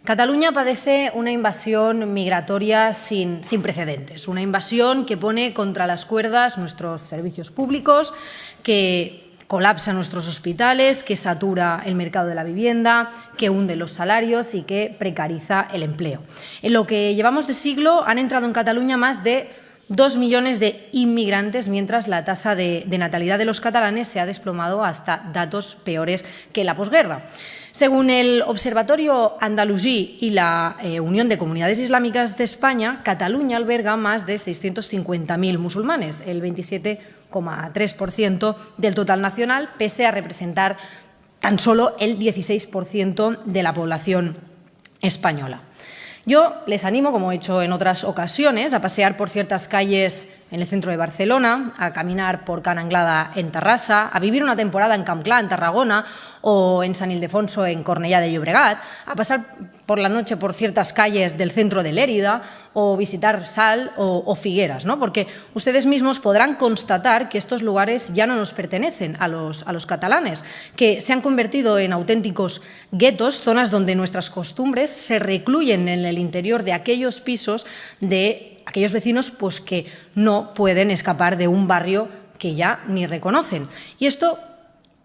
Cataluña padece una invasión migratoria sin precedentes, una invasión que pone contra las cuerdas nuestros servicios públicos, que colapsa nuestros hospitales, que satura el mercado de la vivienda, que hunde los salarios y que precariza el empleo. En lo que llevamos de siglo han entrado en Cataluña más de 2 millones de inmigrantes, mientras la tasa de natalidad de los catalanes se ha desplomado hasta datos peores que la posguerra. Según el Observatorio Andalusí y la Unión de Comunidades Islámicas de España, Cataluña alberga más de 650.000 musulmanes, el 27,3% del total nacional, pese a representar tan solo el 16% de la población española. Yo les animo, como he hecho en otras ocasiones, a pasear por ciertas calles en el centro de Barcelona, a caminar por Can Anglada en Terrassa, a vivir una temporada en Camp Clar, en Tarragona, o en San Ildefonso, en Cornellà de Llobregat, a pasar por la noche por ciertas calles del centro de Lérida, o visitar Salt o Figueras, ¿no? Porque ustedes mismos podrán constatar que estos lugares ya no nos pertenecen a los catalanes, que se han convertido en auténticos guetos, zonas donde nuestras costumbres se recluyen en el interior de aquellos pisos de aquellos vecinos pues, que no pueden escapar de un barrio que ya ni reconocen. Y esto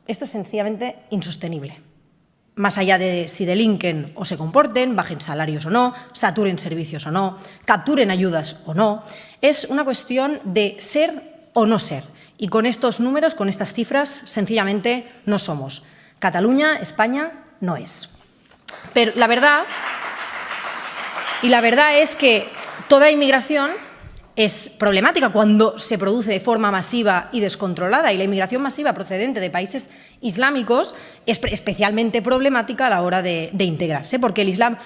es sencillamente insostenible. Más allá de si delinquen o se comporten, bajen salarios o no, saturen servicios o no, capturen ayudas o no, es una cuestión de ser o no ser. Y con estos números, con estas cifras, sencillamente no somos. Cataluña, España, no es. Pero la verdad es que toda inmigración es problemática cuando se produce de forma masiva y descontrolada, y la inmigración masiva procedente de países islámicos es especialmente problemática a la hora de integrarse, porque el Islam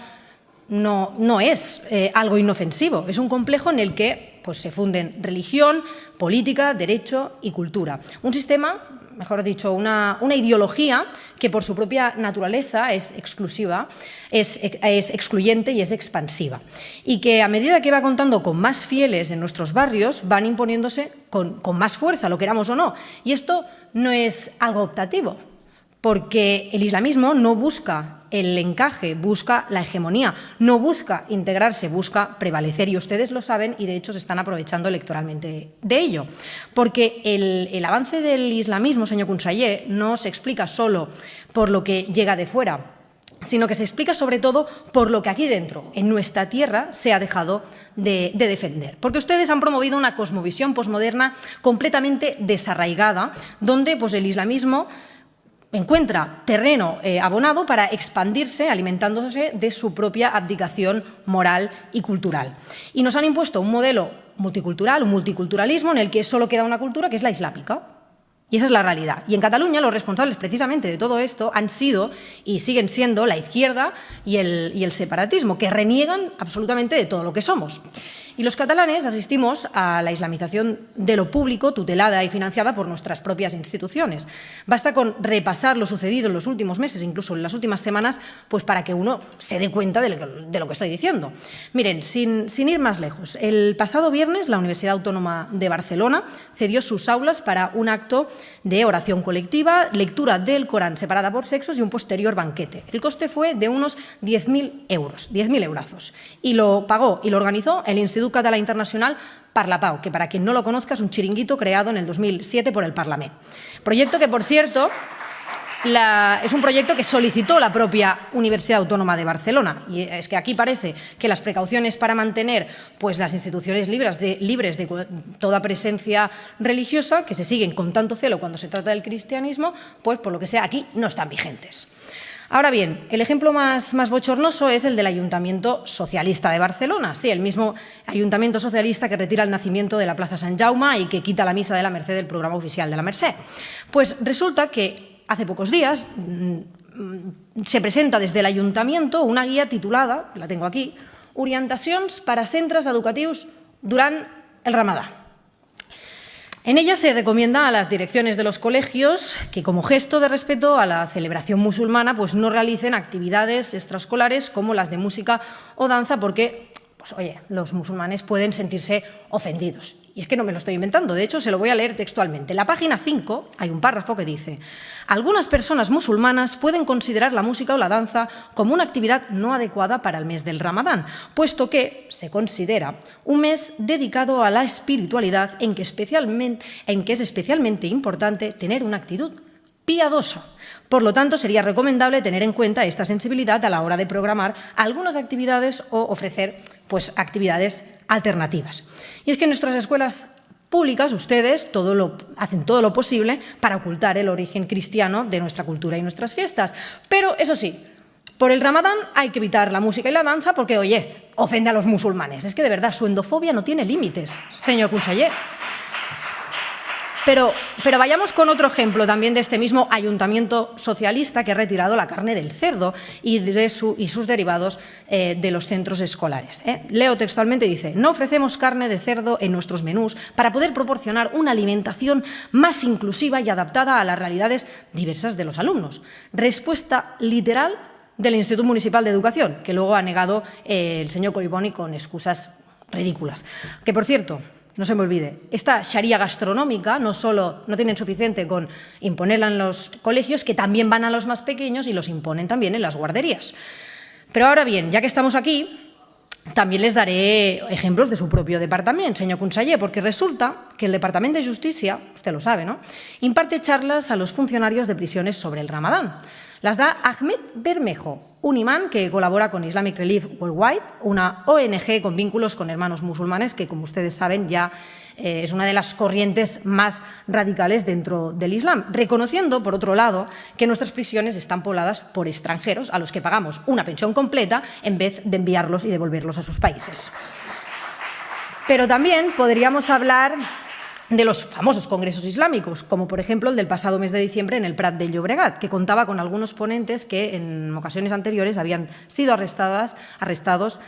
no es algo inofensivo, es un complejo en el que pues, se funden religión, política, derecho y cultura. Un sistema, mejor dicho, una ideología que por su propia naturaleza es exclusiva, es excluyente y es expansiva. Y que a medida que va contando con más fieles en nuestros barrios, van imponiéndose con más fuerza, lo queramos o no. Y esto no es algo optativo, porque el islamismo no busca el encaje, busca la hegemonía, no busca integrarse, busca prevalecer, y ustedes lo saben y de hecho se están aprovechando electoralmente de ello. Porque el avance del islamismo, señor conseller, no se explica solo por lo que llega de fuera, sino que se explica sobre todo por lo que aquí dentro, en nuestra tierra, se ha dejado de defender. Porque ustedes han promovido una cosmovisión posmoderna completamente desarraigada, donde pues, el islamismo encuentra terreno abonado para expandirse, alimentándose de su propia abdicación moral y cultural. Y nos han impuesto un modelo multicultural, un multiculturalismo, en el que solo queda una cultura, que es la islámica. Y esa es la realidad. Y en Cataluña los responsables precisamente de todo esto han sido y siguen siendo la izquierda y el separatismo, que reniegan absolutamente de todo lo que somos. Y los catalanes asistimos a la islamización de lo público, tutelada y financiada por nuestras propias instituciones. Basta con repasar lo sucedido en los últimos meses, incluso en las últimas semanas, pues para que uno se dé cuenta de lo que estoy diciendo. Miren, sin ir más lejos, el pasado viernes la Universidad Autónoma de Barcelona cedió sus aulas para un acto de oración colectiva, lectura del Corán separada por sexos y un posterior banquete. El coste fue de unos 10.000 euros, 10.000 eurazos. Y lo pagó y lo organizó el Instituto Català Internacional Parlapau, que para quien no lo conozca es un chiringuito creado en el 2007 por el Parlament. Proyecto que, por cierto, es un proyecto que solicitó la propia Universidad Autónoma de Barcelona. Y es que aquí parece que las precauciones para mantener pues, las instituciones libres de toda presencia religiosa, que se siguen con tanto celo cuando se trata del cristianismo, pues por lo que sea aquí no están vigentes. Ahora bien, el ejemplo más bochornoso es el del Ayuntamiento Socialista de Barcelona. Sí, el mismo Ayuntamiento Socialista que retira el nacimiento de la Plaza Sant Jaume y que quita la misa de la Mercè del programa oficial de la Mercè. Pues resulta que hace pocos días se presenta desde el Ayuntamiento una guía titulada, la tengo aquí, Orientacions per a centres educatius durant el Ramadà. En ella se recomienda a las direcciones de los colegios que, como gesto de respeto a la celebración musulmana, pues no realicen actividades extraescolares como las de música o danza porque, pues, oye, los musulmanes pueden sentirse ofendidos. Y es que no me lo estoy inventando, de hecho se lo voy a leer textualmente. En la página 5 hay un párrafo que dice: algunas personas musulmanas pueden considerar la música o la danza como una actividad no adecuada para el mes del Ramadán, puesto que se considera un mes dedicado a la espiritualidad en que es especialmente importante tener una actitud piadosa. Por lo tanto, sería recomendable tener en cuenta esta sensibilidad a la hora de programar algunas actividades o ofrecer actividades alternativas. Y es que en nuestras escuelas públicas ustedes hacen todo lo posible para ocultar el origen cristiano de nuestra cultura y nuestras fiestas. Pero, eso sí, por el Ramadán hay que evitar la música y la danza porque, oye, ofende a los musulmanes. Es que, de verdad, su endofobia no tiene límites, señor conseller. Pero vayamos con otro ejemplo también de este mismo ayuntamiento socialista que ha retirado la carne del cerdo y sus derivados de los centros escolares. Leo textualmente, dice: no ofrecemos carne de cerdo en nuestros menús para poder proporcionar una alimentación más inclusiva y adaptada a las realidades diversas de los alumnos. Respuesta literal del Instituto Municipal de Educación, que luego ha negado el señor Collboni con excusas ridículas. Que, por cierto, no se me olvide, esta sharia gastronómica no tienen suficiente con imponerla en los colegios, que también van a los más pequeños y los imponen también en las guarderías. Pero ahora bien, ya que estamos aquí, también les daré ejemplos de su propio departamento, señor conseller, porque resulta que el Departamento de Justícia, usted lo sabe, ¿no?, imparte charlas a los funcionarios de prisiones sobre el Ramadán. Las da Ahmed Bermejo, un imán que colabora con Islamic Relief Worldwide, una ONG con vínculos con hermanos musulmanes que, como ustedes saben, ya es una de las corrientes más radicales dentro del Islam, reconociendo, por otro lado, que nuestras prisiones están pobladas por extranjeros a los que pagamos una pensión completa en vez de enviarlos y devolverlos a sus países. Pero también podríamos hablar de los famosos congresos islámicos, como por ejemplo el del pasado mes de diciembre en el Prat de Llobregat, que contaba con algunos ponentes que en ocasiones anteriores habían sido arrestados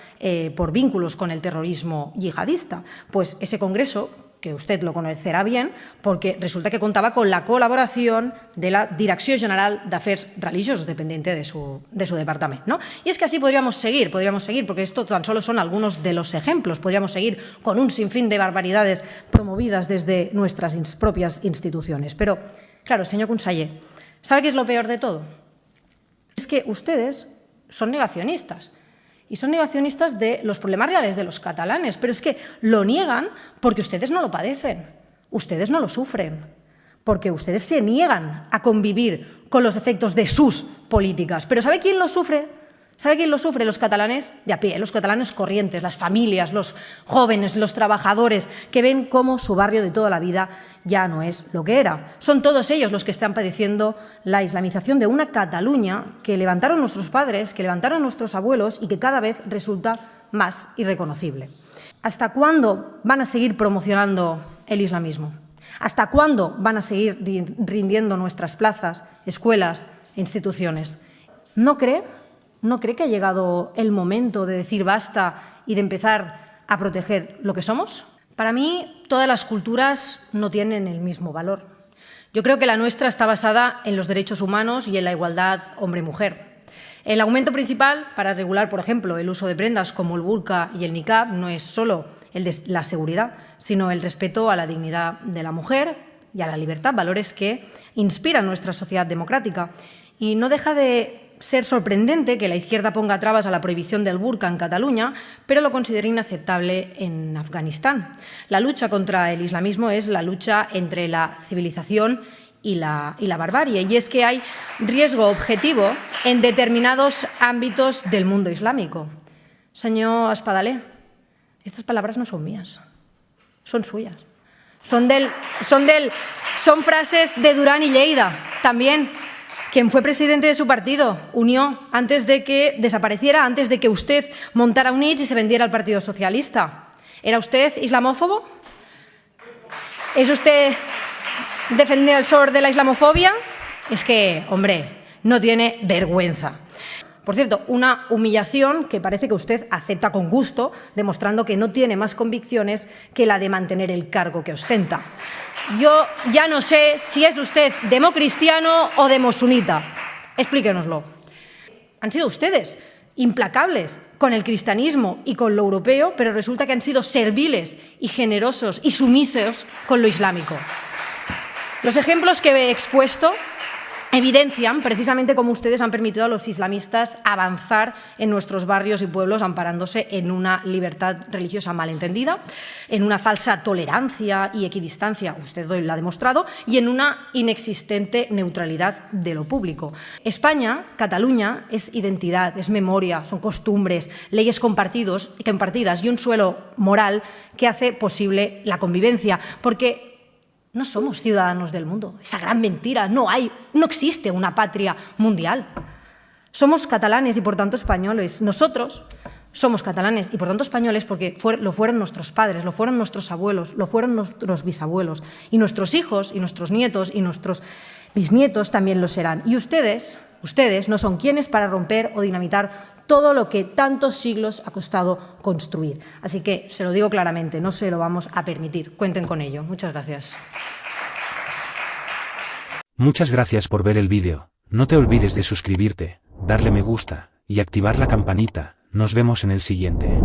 por vínculos con el terrorismo yihadista. Pues ese congreso, que usted lo conocerá bien, porque resulta que contaba con la colaboración de la Direcció General d'Afers Religiosos, dependiente de su departamento, ¿no? Y es que así podríamos seguir, porque esto tan solo son algunos de los ejemplos. Podríamos seguir con un sinfín de barbaridades promovidas desde nuestras propias instituciones. Pero, claro, señor conseller, ¿sabe qué es lo peor de todo? Es que ustedes son negacionistas. Y son negacionistas de los problemas reales de los catalanes, pero es que lo niegan porque ustedes no lo padecen, ustedes no lo sufren, porque ustedes se niegan a convivir con los efectos de sus políticas. Pero ¿sabe quién lo sufre? ¿Sabe quién lo sufre? Los catalanes de a pie, los catalanes corrientes, las familias, los jóvenes, los trabajadores, que ven cómo su barrio de toda la vida ya no es lo que era. Son todos ellos los que están padeciendo la islamización de una Cataluña que levantaron nuestros padres, que levantaron nuestros abuelos y que cada vez resulta más irreconocible. ¿Hasta cuándo van a seguir promocionando el islamismo? ¿Hasta cuándo van a seguir rindiendo nuestras plazas, escuelas e instituciones? ¿No cree que ha llegado el momento de decir basta y de empezar a proteger lo que somos? Para mí, todas las culturas no tienen el mismo valor. Yo creo que la nuestra está basada en los derechos humanos y en la igualdad hombre-mujer. El argumento principal para regular, por ejemplo, el uso de prendas como el burka y el niqab no es solo el de la seguridad, sino el respeto a la dignidad de la mujer y a la libertad, valores que inspiran nuestra sociedad democrática. Y no deja de ser sorprendente que la izquierda ponga trabas a la prohibición del burka en Cataluña, pero lo considere inaceptable en Afganistán. La lucha contra el islamismo es la lucha entre la civilización y la barbarie, y es que hay riesgo objetivo en determinados ámbitos del mundo islámico. Señor Espadaler, estas palabras no son mías, son suyas. Son frases de Duran y Lleida, también, quien fue presidente de su partido, Unió, antes de que desapareciera, antes de que usted montara Units y se vendiera al Partido Socialista. ¿Era usted islamófobo? ¿Es usted defensor de la islamofobia? Es que, hombre, no tiene vergüenza. Por cierto, una humillación que parece que usted acepta con gusto, demostrando que no tiene más convicciones que la de mantener el cargo que ostenta. Yo ya no sé si es usted democristiano o demosunita. Explíquenoslo. Han sido ustedes implacables con el cristianismo y con lo europeo, pero resulta que han sido serviles y generosos y sumisos con lo islámico. Los ejemplos que he expuesto evidencian precisamente cómo ustedes han permitido a los islamistas avanzar en nuestros barrios y pueblos amparándose en una libertad religiosa malentendida, en una falsa tolerancia y equidistancia, usted hoy lo ha demostrado, y en una inexistente neutralidad de lo público. España, Cataluña, es identidad, es memoria, son costumbres, leyes compartidas y un suelo moral que hace posible la convivencia, porque no somos ciudadanos del mundo, esa gran mentira, no existe una patria mundial. Somos catalanes y por tanto españoles. Nosotros somos catalanes y por tanto españoles porque lo fueron nuestros padres, lo fueron nuestros abuelos, lo fueron nuestros bisabuelos. Y nuestros hijos y nuestros nietos y nuestros bisnietos también lo serán. Y ustedes no son quienes para romper o dinamitar todo lo que tantos siglos ha costado construir. Así que, se lo digo claramente, no se lo vamos a permitir. Cuenten con ello. Muchas gracias. Muchas gracias por ver el vídeo. No te olvides de suscribirte, darle me gusta y activar la campanita. Nos vemos en el siguiente.